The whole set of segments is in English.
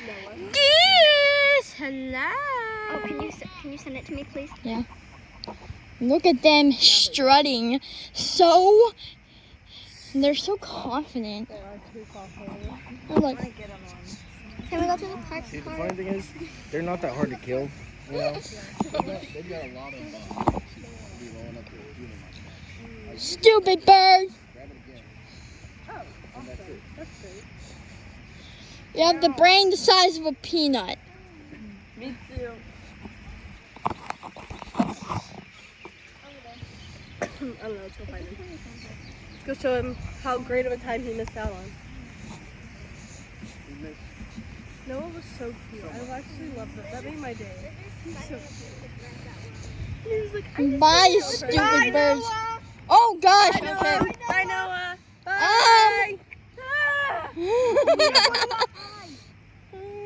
Geese! Hello! Oh, can you send it to me, please? Yeah. Look at them strutting. They're so confident. They are too confident. They're like, Can we go to the park? See, the funny thing is, they're not that hard to kill. You know? They've got a lot of be rolling up there feeling like that. stupid bird! Grab it again. Oh, awesome. That's great. You have the brain the size of a peanut. Me too. I don't know, let's go find him. Let's go show him how great of a time he missed out on. Noah was so cute. I actually loved it. That made my day. He was so cute. He was like, Bye, you stupid birds. Oh gosh, Bye, okay. Noah. Bye, Noah. Bye.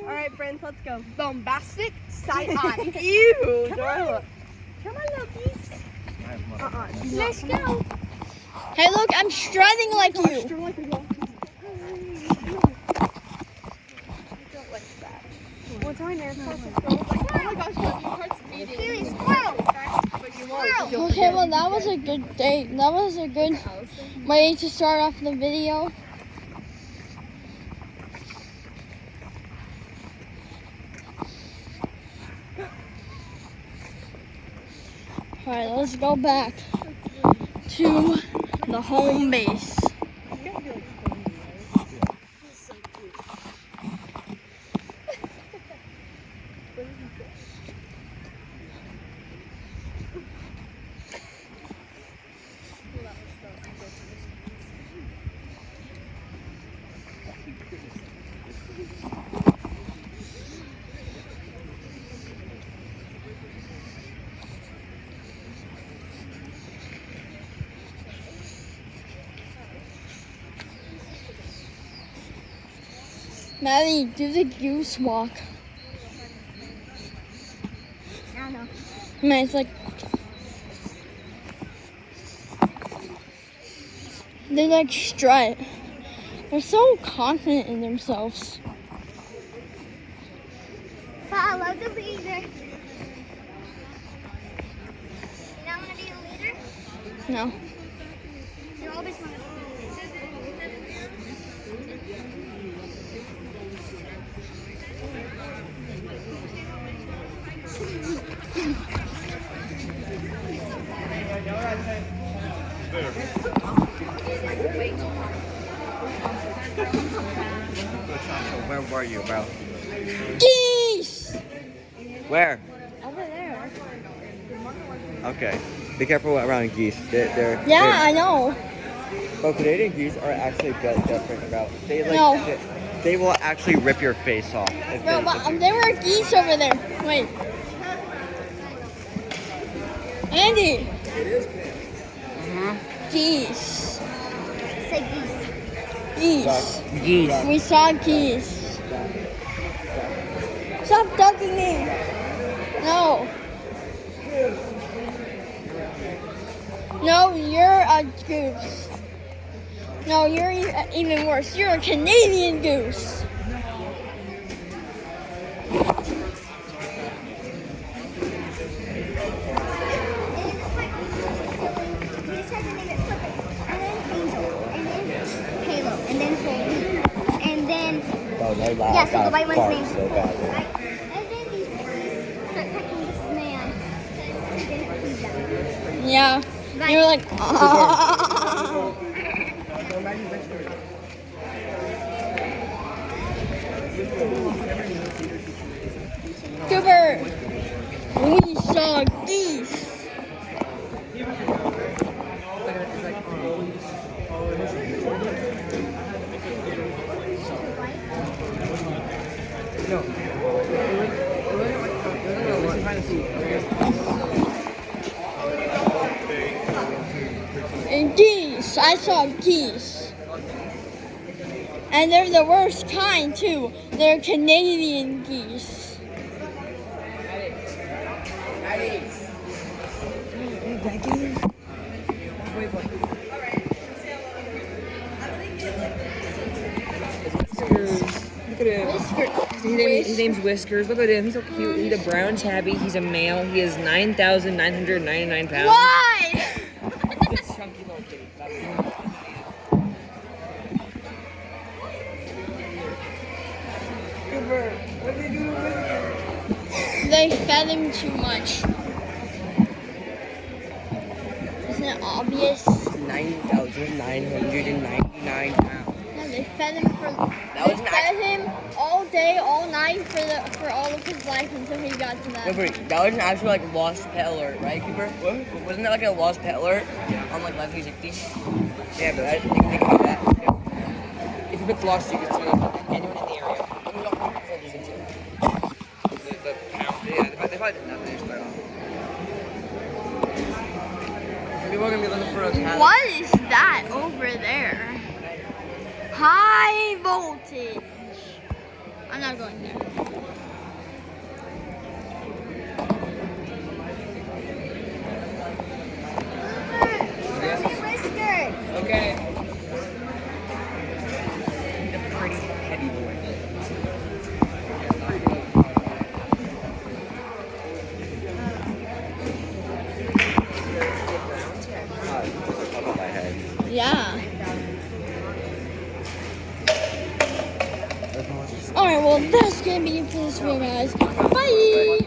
All right, friends, let's go. Bombastic side eye. Ew, Darla. Come on, little piece. Let's go. Hey, look, I'm strutting like you. One time, Nan's house was like, oh my gosh, my heart's beating. Really, squirrel. Okay, well, that was a good day. That was a good way to start off the video. Alright, let's go back to the home base. Maddie, do the goose walk. I know. Man, it's like they like strut. They're so confident in themselves. Follow the leader. You don't want to be a leader? No. You always want to be a leader. Where were you, bro? Geese! Where? Over there. Okay. Be careful around geese. Yeah, I know. But Canadian geese are actually different about. They like. No. They will actually rip your face off. If Bro, they, but there were geese over there. Wait. Andy. It is pink. Geese. Say geese. Geese. geese. We saw geese. Stop ducking me. No. No, you're a goose. No, you're even worse. You're a Canadian goose. Oh, no, Yeah, so the white one's named. So bad. And then these boys start pecking this man. He didn't feed them. Yeah. Right. You were like, ah. Cooper, we saw geese. And geese, I saw geese. And they're the worst kind too. They're Canadian geese. Look at him. Whisker. His name's Whiskers. Look at him. He's so cute. He's a brown tabby. He's a male. He is 9,999 pounds. Why? This chunky little kitty. What did they do to Whiskers? They fed him too much. Isn't it obvious? 9,999 pounds. No, they fed him for. That They was an fed him all day, all night for all of his life until he got to that. No, but that was an actual like lost pet alert, right, Cooper? What? Wasn't that like a lost pet alert on like Live 360? Yeah, but I didn't think about that. Yeah. If you put lost, you can see like anyone in the area. I mean, not the pound. Yeah, they probably did nothing. They just let it off. People are gonna be looking for a cat. What is that over there? High voltage. I'm not going there. Whiskers. Okay. The pretty heavy boy. Top of my head. Yeah. Alright, well, that's gonna be it for this video, guys. Bye!